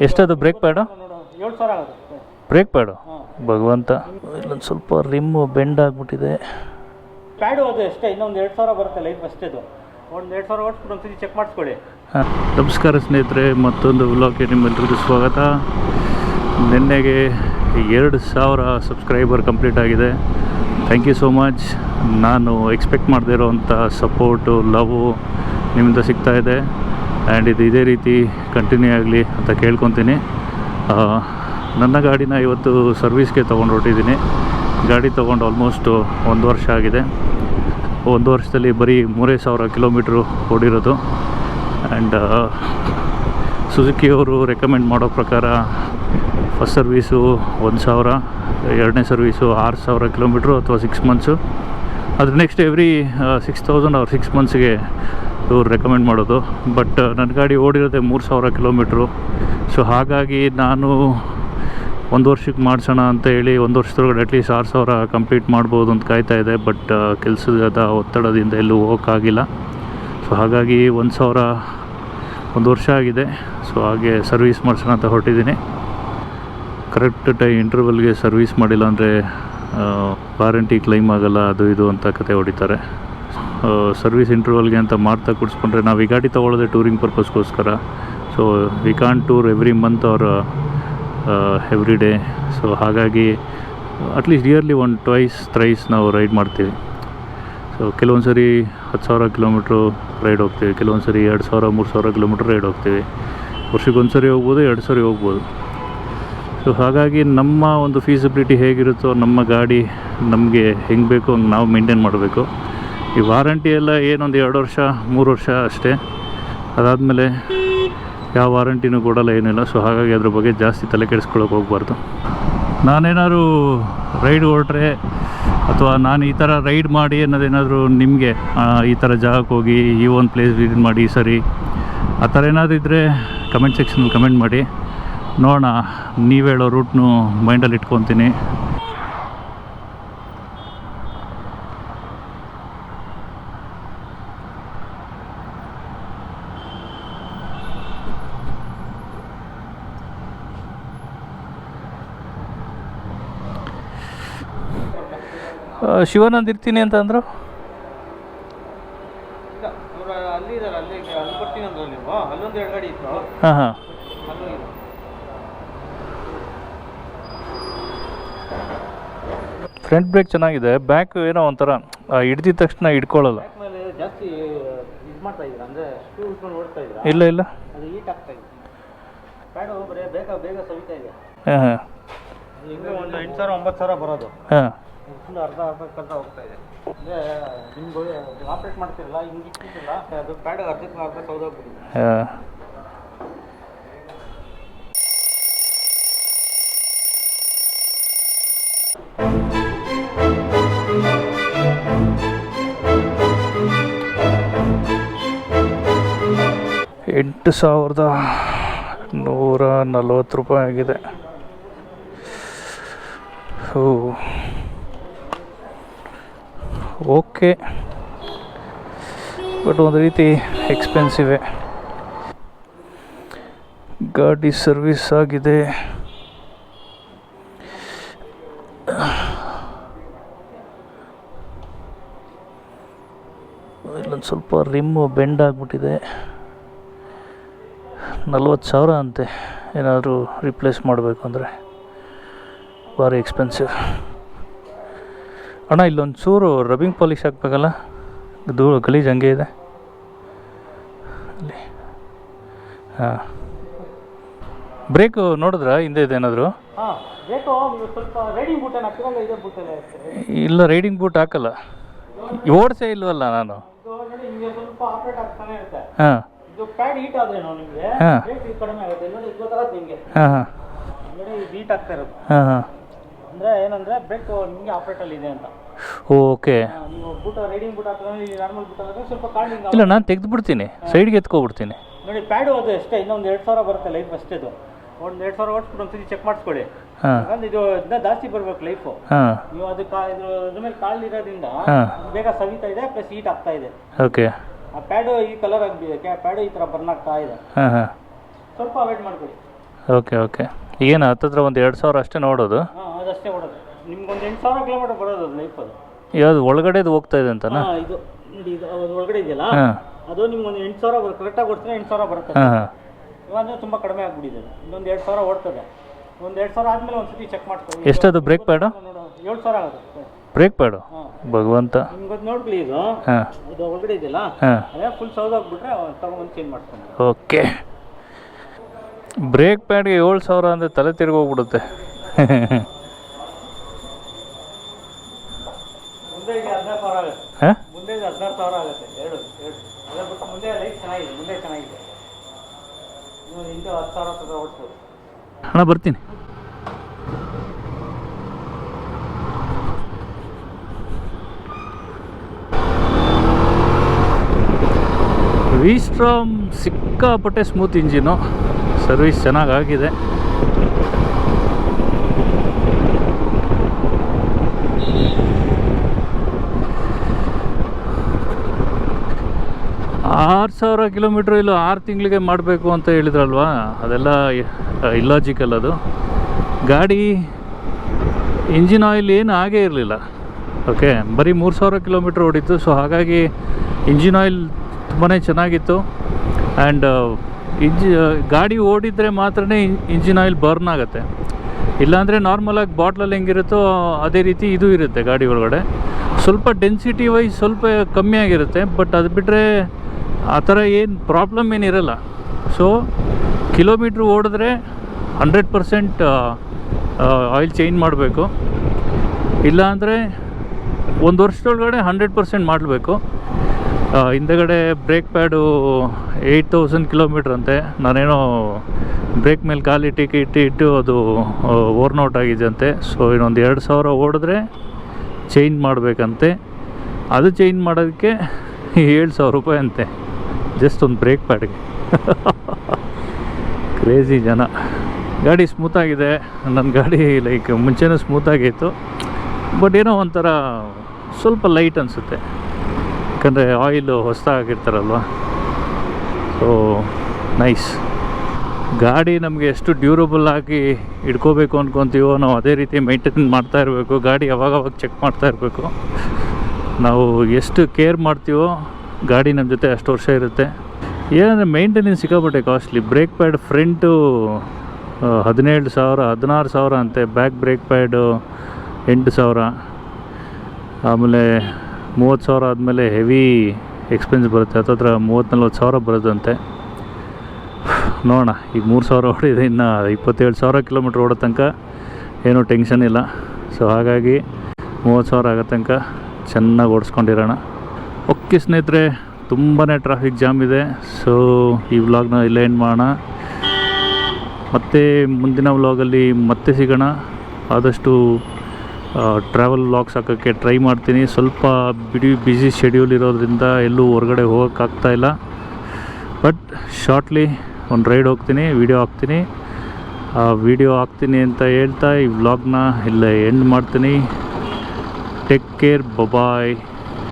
ಎಷ್ಟದು break pad? 7,000 ಆಗುತ್ತೆ break pad. ಭಗವಂತ, ಇಲ್ಲೊಂದು ಸ್ವಲ್ಪ ರಿಮ್ಮು ಬೆಂಡ್ ಆಗಿಬಿಟ್ಟಿದೆ. ಪ್ಯಾಡು ಅದು ಅಷ್ಟೇ, ಇನ್ನೊಂದು 2,000 ಬರುತ್ತೆ ಲೈಫ್ ಅಷ್ಟೇದು. ಒಂದು 2,000 ಓಡಿಸ್ಬಿಟ್ಟು ಒಂದ್ಸತಿ ಚೆಕ್ ಮಾಡಿಸ್ಕೊಳ್ಳಿ. ನಮಸ್ಕಾರ ಸ್ನೇಹಿತರೆ, ಮತ್ತೊಂದು ವ್ಲಾಗ್ಗೆ ನಿಮ್ಮೆಲ್ಲರಿಗೂ ಸ್ವಾಗತ. ನಿನ್ನೆಗೆ 2,000 ಸಬ್ಸ್ಕ್ರೈಬರ್ ಕಂಪ್ಲೀಟ್ ಆಗಿದೆ. Thank you so much. ನಾನು ಎಕ್ಸ್ಪೆಕ್ಟ್ ಮಾಡದೇ ಇರೋವಂಥ ಸಪೋರ್ಟು, ಲವ್ವು ನಿಮ್ಮಿಂದ ಸಿಗ್ತಾಯಿದೆ. ಆ್ಯಂಡ್ ಇದು ಇದೇ ರೀತಿ ಕಂಟಿನ್ಯೂ ಆಗಲಿ ಅಂತ ಕೇಳ್ಕೊತೀನಿ. ನನ್ನ ಗಾಡಿನ ಇವತ್ತು ಸರ್ವಿಸ್ಗೆ ತೊಗೊಂಡು ಹೊರಟಿದ್ದೀನಿ. ಗಾಡಿ ತೊಗೊಂಡು ಆಲ್ಮೋಸ್ಟು 1 ವರ್ಷ ಆಗಿದೆ. 1 ವರ್ಷದಲ್ಲಿ ಬರೀ 3,000 ಕಿಲೋಮೀಟ್ರು ಓಡಿರೋದು. ಆ್ಯಂಡ್ ಸುಜುಕಿಯವರು ರೆಕಮೆಂಡ್ ಮಾಡೋ ಪ್ರಕಾರ ಫಸ್ಟ್ ಸರ್ವೀಸು 1,000, ಎರಡನೇ ಸರ್ವೀಸು 6,000 ಕಿಲೋಮೀಟ್ರು ಅಥವಾ 6 ಮಂತ್ಸು. ಅದ್ರ ನೆಕ್ಸ್ಟ್ ಎವ್ರಿ 6,000 ಅವ್ರು 6 ಮಂತ್ಸ್ಗೆ ಇವ್ರು ರೆಕಮೆಂಡ್ ಮಾಡೋದು. ಬಟ್ ನನ್ನ ಗಾಡಿ ಓಡಿರೋದೆ 3,000 ಕಿಲೋಮೀಟ್ರು. ಸೊ ಹಾಗಾಗಿ ನಾನು 1 ವರ್ಷಕ್ಕೆ ಮಾಡಿಸೋಣ ಅಂತ ಹೇಳಿ 1 ವರ್ಷದೊಳಗಡೆ ಅಟ್ಲೀಸ್ಟ್ 6,000 ಕಂಪ್ಲೀಟ್ ಮಾಡ್ಬೋದು ಅಂತ ಕಾಯ್ತಾಯಿದೆ. ಬಟ್ ಕೆಲಸದ ಒತ್ತಡದಿಂದ ಎಲ್ಲೂ ಹೋಗೋಕ್ಕಾಗಿಲ್ಲ. ಸೊ ಹಾಗಾಗಿ 1,000 1 ವರ್ಷ ಆಗಿದೆ. ಸೊ ಹಾಗೆ ಸರ್ವೀಸ್ ಮಾಡಿಸೋಣ ಅಂತ ಹೊರಟಿದ್ದೀನಿ. ಕರೆಕ್ಟ್ ಇಂಟರ್ವಲ್ಗೆ ಸರ್ವೀಸ್ ಮಾಡಿಲ್ಲ ಅಂದರೆ ವಾರಂಟಿ ಕ್ಲೈಮ್ ಆಗೋಲ್ಲ, ಅದು ಇದು ಅಂತ ಕತೆ ಹೊಡಿತಾರೆ. ಸರ್ವಿಸ್ ಇಂಟರ್ವಲ್ಗೆ ಅಂತ ಮಾಡ್ತಾ ಕೂಡಿಸ್ಕೊಂಡ್ರೆ ನಾವು ಈ ಗಾಡಿ ತೊಗೊಳ್ಳೋದೆ ಟೂರಿಂಗ್ ಪರ್ಪಸ್ಗೋಸ್ಕರ. So we can't tour every month or every day. So ಹಾಗಾಗಿ ಅಟ್ಲೀಸ್ಟ್ ಇಯರ್ಲಿ 1-2-3 ನಾವು ರೈಡ್ ಮಾಡ್ತೀವಿ. ಸೊ ಕೆಲವೊಂದು ಸರಿ 10,000 ಕಿಲೋಮೀಟ್ರು ರೈಡ್ ಹೋಗ್ತೀವಿ, ಕೆಲವೊಂದು ಸರಿ 2,000-3,000 ಕಿಲೋಮೀಟ್ರ್ ರೈಡ್ ಹೋಗ್ತೀವಿ. ವರ್ಷಕ್ಕೆ 1 ಸರಿ ಹೋಗ್ಬೋದು, 2 ಸರಿ ಹೋಗ್ಬೋದು. ಸೊ ಹಾಗಾಗಿ ನಮ್ಮ ಒಂದು ಫೀಸಿಬಿಲಿಟಿ ಹೇಗಿರುತ್ತೋ, ನಮ್ಮ ಗಾಡಿ ನಮಗೆ ಹೆಂಗೆ ಬೇಕೋ ಹಂಗೆ ನಾವು ಮೇಂಟೈನ್ ಮಾಡಬೇಕು. ಈ ವಾರಂಟಿ ಎಲ್ಲ ಏನೊಂದು 2 ವರ್ಷ 3 ವರ್ಷ ಅಷ್ಟೇ. ಅದಾದಮೇಲೆ ಯಾವ ವಾರಂಟಿನೂ ಕೊಡೋಲ್ಲ, ಏನಿಲ್ಲ. ಸೊ ಹಾಗಾಗಿ ಅದ್ರ ಬಗ್ಗೆ ಜಾಸ್ತಿ ತಲೆ ಕೆಡಿಸ್ಕೊಳ್ಳೋಕೆ ಹೋಗ್ಬಾರ್ದು. ನಾನೇನಾದ್ರು ರೈಡ್ ಹೊರಟ್ರೆ ಅಥವಾ ನಾನು ಈ ಥರ ರೈಡ್ ಮಾಡಿ ಅನ್ನೋದೇನಾದರೂ ನಿಮಗೆ ಈ ಥರ ಜಾಗಕ್ಕೆ ಹೋಗಿ ಈ ಒಂದು ಪ್ಲೇಸ್ ವಿಸಿಟ್ ಮಾಡಿ ಸರಿ ಆ ಥರ ಏನಾದರೂ ಇದ್ದರೆ ಕಮೆಂಟ್ ಸೆಕ್ಷನಲ್ಲಿ ಕಮೆಂಟ್ ಮಾಡಿ ನೋಡೋಣ. ನೀವು ಹೇಳೋ ರೂಟ್ನು ಮೈಂಡಲ್ಲಿ ಇಟ್ಕೊತೀನಿ. ಶಿವಾನಂದ್ ಇರ್ತೀನಿ ಅಂತ ಅಂದರು. ಹಾಂ ಹಾಂ. ಫ್ರಂಟ್ ಬ್ರೇಕ್ ಚೆನ್ನಾಗಿದೆ, ಬ್ಯಾಕ್ ಏನೋ ಒಂಥರ ಹಿಡ್ದಿದ ತಕ್ಷಣ ಹಿಡ್ಕೊಳ್ಳಲ್ಲ. ಇಲ್ಲ ಇಲ್ಲ. ಹಾಂ ಹಾಂ. 8,000-9,000 ಬರೋದು. ಹಾಂ. ಅರ್ಧ ಹೋಗ್ತಾ ಇದೆ. ಅಂದರೆ ನಿಮ್ಗೆ ಆಪ್ರೇಟ್ ಮಾಡ್ತಿರಲ್ಲ, ಹಿಂಗೆ ಇಟ್ಟಿಲ್ಲ, ಅದು ಪ್ಯಾಡ್ ಅರ್ಧಕ್ಕೆ ಅರ್ಧ ಸೌದೋಗ್ಬಿಟ್ಟಿದೆ. ಹಾಂ. $8,140 ಆಗಿದೆ. ಓಕೆ, ಬಟ್ ಒಂದು ರೀತಿ ಎಕ್ಸ್ಪೆನ್ಸಿವೇ. ಗಾಡಿ ಸರ್ವಿಸ್ ಆಗಿದೆ. ಇಲ್ಲೊಂದು ಸ್ವಲ್ಪ ರಿಮ್ಮು ಬೆಂಡ್ ಆಗಿಬಿಟ್ಟಿದೆ. 40,000 ಅಂತೆ ಏನಾದರೂ ರಿಪ್ಲೇಸ್ ಮಾಡಬೇಕು ಅಂದರೆ. ಭಾರಿ ಎಕ್ಸ್ಪೆನ್ಸಿವ್. ಅಣ್ಣ ಇಲ್ಲೊಂದು ಚೂರು ರಬ್ಬಿಂಗ್ ಪಾಲಿಶ್ ಹಾಕ್ಬೇಕಲ್ಲ, ಗಲೀಜು ಹಂಗೆ ಇದೆ ಅಲ್ಲಿ. ಹಾಂ. ಬ್ರೇಕು ನೋಡಿದ್ರಾ ಹಿಂದೆ ಇದೆ ಏನಾದರೂ? ಇಲ್ಲ, ರೈಡಿಂಗ್ ಬೂಟ್ ಹಾಕಲ್ಲ. ಓಡಿಸೇ ಇಲ್ವಲ್ಲ ನಾನು. ಹಾಂ. ಹಾಂ ಹಾಂ. ಹಾಂ ಹಾಂ. ಅಂದರೆ ಏನಂದರೆ ಬ್ರೇಕ್ ನಿಮಗೆ ಆಪ್ರೇಟಲ್ಲಿ ಇದೆ ಅಂತ. ಓಕೆ. ನೀವು ಬೂಟ್ ರೈಡಿಂಗ್ ಬೂಟ್ ಹಾಕಿದ್ರೆ ನಾರ್ಮಲ್ ಬೂಟ್ ಹಾಕಿದ್ರೆ ಸ್ವಲ್ಪ ಕಾಲಿಂಗ್. ಇಲ್ಲ, ನಾನು ತೆಗೆದುಬಿಡ್ತೀನಿ, ಸೈಡ್ಗೆ ಎತ್ಕೊಬಿಡ್ತೀನಿ. ನೋಡಿ ಪ್ಯಾಡು ಅದು ಅಷ್ಟೇ, ಇನ್ನೊಂದು 2,000 ಬರುತ್ತೆ ಲೈಫ್ ಅಷ್ಟೇದು. ಒಂದು 2,000 ಓಡಿಸ್ಬಿಟ್ಟು ಒಂದ್ಸತಿ ಚೆಕ್ ಮಾಡಿಸ್ಕೊಳ್ಳಿ. ಯಾಕಂದ್ರೆ ಇದು ಇದನ್ನ ಜಾಸ್ತಿ ಬರ್ಬೇಕು ಲೈಫು. ನೀವು ಅದಕ್ಕೆ ಇದ್ರ ಮೇಲೆ ಕಾಲು ಇರೋದ್ರಿಂದ ಬೇಗ ಸವಿತಾ ಇದೆ, ಪ್ಲಸ್ ಹೀಟ್ ಆಗ್ತಾ ಇದೆ. ಓಕೆ. ಆ ಪ್ಯಾಡು ಈ ಕಲರ್ ಆಗಿಬಿಟ್ಟಿದೆ, ಪ್ಯಾಡು ಈ ಥರ ಬರ್ನ್ ಆಗ್ತಾ ಇದೆ. ಸ್ವಲ್ಪ ಅವಾಯ್ಡ್ ಮಾಡ್ಕೊಳ್ಳಿ. Okay okay. ಏನು ಹತ್ತತ್ರ ಒಂದು 2,000 ಅಷ್ಟೇ ನೋಡೋದು? ಹಾಂ, ಅದಷ್ಟೇ ಓಡೋದು. ನಿಮ್ಗೊಂದು 8,000 ಕಿಲೋಮೀಟರ್ ಬರೋದು ಅದು ಲೈಫ್. ಅದು ಯಾವುದು ಒಳಗಡೆದು ಹೋಗ್ತಾ ಇದೆ ಅಂತನಾ? ಹಾಂ, ಇದು ನೋಡಿ, ಇದು ಅದು ಒಳಗಡೆ ಇದೆಯಲ್ಲ, ಹಾಂ, ಅದು ನಿಮ್ಗೊಂದು 8,000 ಬರುತ್ತೆ. ಕರೆಕ್ಟಾಗಿ ಓಡಿಸಿದ್ರೆ 8,000 ಬರುತ್ತೆ. ಹಾಂ ಹಾಂ. ಇವಾಗ ತುಂಬ ಕಡಿಮೆ ಆಗಿಬಿಟ್ಟಿದೆ. ಇನ್ನೊಂದು 2,000 ಓಡ್ತದೆ. ಒಂದು 2,000 ಆದಮೇಲೆ ಒಂದು ಸತಿ ಚೆಕ್ ಮಾಡ್ಕೊಳ್ಳಿ. ಎಷ್ಟದು ಬ್ರೇಕ್ ಪ್ಯಾಡು? 7,000 ಆಗುತ್ತೆ ಬ್ರೇಕ್ ಪ್ಯಾಡು. ಹಾಂ, ಭಗವಂತ. ನಿಮ್ಗೆ ನೋಡ್ಕೊಳ್ಳಿ, ಇದು ಹಾಂ, ಇದು ಒಳಗಡೆ ಇದೆಯಲ್ಲ, ಹಾಂ. ಅದೇ ಫುಲ್ ಸೌದಾಗ್ಬಿಟ್ರೆ ತಗೊಂಡು ಚೇಂಜ್ ಮಾಡ್ಕೊಂಡು. ಓಕೆ. ಬ್ರೇಕ್ ಪ್ಯಾಡ್ಗೆ 7,000 ಅಂದರೆ ತಲೆ ತಿರುಗೋಗ್ಬಿಡುತ್ತೆ. ಮುಂದೆ ಈಗ 16,000 ಆಗುತ್ತೆ. ಹಾಂ, ಮುಂದೆ 16,000 ಆಗುತ್ತೆ. ಎರಡು ಅದೇ ಬಿಟ್ಟು ಮುಂದೆ ಲೈಫ್ ಚೆನ್ನಾಗಿದೆ. ಮುಂದೆ ಚೆನ್ನಾಗಿದೆ. ನೀವು ಹಿಂದೆ 10,000 ಓಡಿಸ್ಬೋದು. ಅಣ್ಣ ಬರ್ತೀನಿ. VStrom ಸಿಕ್ಕಾಪಟ್ಟೆ ಸ್ಮೂತ್ ಇಂಜಿನು, ಸರ್ವಿಸ್ ಚೆನ್ನಾಗಾಗಿದೆ. $6,000 ಕಿಲೋಮೀಟ್ರ್ ಇಲ್ಲ 6 ತಿಂಗಳಿಗೆ ಮಾಡಬೇಕು ಅಂತ ಹೇಳಿದ್ರಲ್ವಾ, ಅದೆಲ್ಲ ಇಲ್ಲಾಜಿಕಲ್. ಅದು ಗಾಡಿ ಇಂಜಿನ್ ಆಯಿಲ್ ಏನು ಆಗೇ ಇರಲಿಲ್ಲ. ಓಕೆ, ಬರೀ 3,000 ಕಿಲೋಮೀಟ್ರ್ ಓಡಿತ್ತು. ಸೊ ಹಾಗಾಗಿ ಇಂಜಿನ್ ಆಯಿಲ್ ತುಂಬಾ ಚೆನ್ನಾಗಿತ್ತು. ಆ್ಯಂಡ್ ಗಾಡಿ ಓಡಿದರೆ ಮಾತ್ರ ಇಂಜಿನ್ ಆಯಿಲ್ ಬರ್ನ್ ಆಗುತ್ತೆ. ಇಲ್ಲಾಂದರೆ ನಾರ್ಮಲಾಗಿ ಬಾಟ್ಲಲ್ಲಿ ಹೆಂಗಿರುತ್ತೋ ಅದೇ ರೀತಿ ಇದು ಇರುತ್ತೆ ಗಾಡಿ ಒಳಗಡೆ. ಸ್ವಲ್ಪ ಡೆನ್ಸಿಟಿ ವೈಸ್ ಸ್ವಲ್ಪ ಕಮ್ಮಿ ಆಗಿರುತ್ತೆ, ಬಟ್ ಅದು ಬಿಟ್ಟರೆ ಆ ಥರ ಏನು ಪ್ರಾಬ್ಲಮ್ ಏನಿರಲ್ಲ. ಸೊ ಕಿಲೋಮೀಟ್ರ್ ಓಡಿದ್ರೆ 100% ಆಯಿಲ್ ಚೇಂಜ್ ಮಾಡಬೇಕು. ಇಲ್ಲಾಂದರೆ 1 ವರ್ಷದೊಳಗಡೆ 100% ಮಾಡಬೇಕು. ಹಿಂದೆಗಡೆ ಬ್ರೇಕ್ ಪ್ಯಾಡು 8,000 ಕಿಲೋಮೀಟ್ರ್ ಅಂತೆ. ನಾನೇನೋ ಬ್ರೇಕ್ ಮೇಲೆ ಕಾಲಿಟ್ಟು ಅದು ಓವರ್ನೌಟ್ ಆಗಿದೆಯಂತೆ. ಸೊ ಇನ್ನೊಂದು 2,000 ಓಡಿದ್ರೆ ಚೇಂಜ್ ಮಾಡಬೇಕಂತೆ. ಅದು ಚೇಂಜ್ ಮಾಡೋದಕ್ಕೆ $7,000 ಅಂತೆ, ಜಸ್ಟ್ ಒಂದು ಬ್ರೇಕ್ ಪ್ಯಾಡ್ಗೆ. ಕ್ರೇಜಿ ಜನ. ಗಾಡಿ ಸ್ಮೂತಾಗಿದೆ. ನನ್ನ ಗಾಡಿ ಲೈಕ್ ಮುಂಚೆನೂ ಸ್ಮೂತಾಗಿತ್ತು, ಬಟ್ ಏನೋ ಒಂಥರ ಸ್ವಲ್ಪ ಲೈಟ್ ಅನಿಸುತ್ತೆ, ಯಾಕಂದರೆ ಆಯಿಲು ಹೊಸದಾಗಿರ್ತಾರಲ್ವ. So nice. ಗಾಡಿ ನಮಗೆ ಎಷ್ಟು ಡ್ಯೂರಬಲ್ ಆಗಿ ಇಟ್ಕೋಬೇಕು ಅಂದ್ಕೊತೀವೋ ನಾವು ಅದೇ ರೀತಿ ಮೇಂಟೈನ್ ಮಾಡ್ತಾ ಇರಬೇಕು. ಗಾಡಿ ಅವಾಗವಾಗ ಚೆಕ್ ಮಾಡ್ತಾ ಇರಬೇಕು. ನಾವು ಎಷ್ಟು ಕೇರ್ ಮಾಡ್ತೀವೋ ಗಾಡಿ ನಮ್ಮ ಜೊತೆ ಅಷ್ಟು ವರ್ಷ ಇರುತ್ತೆ. ಏನಂದರೆ ಮೇಂಟೆನೆನ್ಸ್ ಸಿಕ್ಕಾಪಟ್ಟೆ ಕಾಸ್ಟ್ಲಿ. ಬ್ರೇಕ್ ಪ್ಯಾಡ್ ಫ್ರಂಟು 17,000 16,000 ಅಂತೆ. Back break pad 8,000. ಆಮೇಲೆ 30,000 ಆದಮೇಲೆ ಹೆವಿ ಎಕ್ಸ್ಪೆನ್ಸ್ ಬರುತ್ತೆ. ಹತ್ತತ್ರ 30,000-40,000 ಬರೋದಂತೆ. ನೋಡೋಣ, ಈಗ 3,000 ಓಡಿದೆ, ಇನ್ನು 27,000 ಕಿಲೋಮೀಟ್ರ್ ಓಡೋ ತನಕ ಏನೂ ಟೆನ್ಷನ್ ಇಲ್ಲ. ಸೊ ಹಾಗಾಗಿ 30,000 ಆಗೋ ತನಕ ಚೆನ್ನಾಗಿ ಓಡಿಸ್ಕೊಂಡಿರೋಣ. ಓಕೆ ಸ್ನೇಹಿತರೆ, ತುಂಬಾ ಟ್ರಾಫಿಕ್ ಜಾಮ್ ಇದೆ. ಸೊ ಈ ವ್ಲಾಗ್ನ ಇಲ್ಲೇ ಎಂಡ್ ಮಾಡೋಣ. ಮತ್ತು ಮುಂದಿನ ವ್ಲಾಗಲ್ಲಿ ಮತ್ತೆ ಸಿಗೋಣ. ಆದಷ್ಟು ಟ್ರಾವೆಲ್ ವ್ಲಾಗ್ಸ್ ಹಾಕೋಕ್ಕೆ ಟ್ರೈ ಮಾಡ್ತೀನಿ. ಸ್ವಲ್ಪ ಬ್ಯುಸಿ ಶೆಡ್ಯೂಲ್ ಇರೋದ್ರಿಂದ ಎಲ್ಲೂ ಹೊರಗಡೆ ಹೋಗೋಕ್ಕಾಗ್ತಾಯಿಲ್ಲ. ಬಟ್ ಶಾರ್ಟ್ಲಿ ಒಂದು ರೈಡ್ ಹೋಗ್ತೀನಿ, ವೀಡಿಯೋ ಹಾಕ್ತೀನಿ. ವೀಡಿಯೋ ಹಾಕ್ತೀನಿ ಅಂತ ಹೇಳ್ತಾ ಈ ವ್ಲಾಗ್ನ ಇಲ್ಲೇ ಎಂಡ್ ಮಾಡ್ತೀನಿ. ಟೇಕ್ ಕೇರ್, ಬಾಯ್.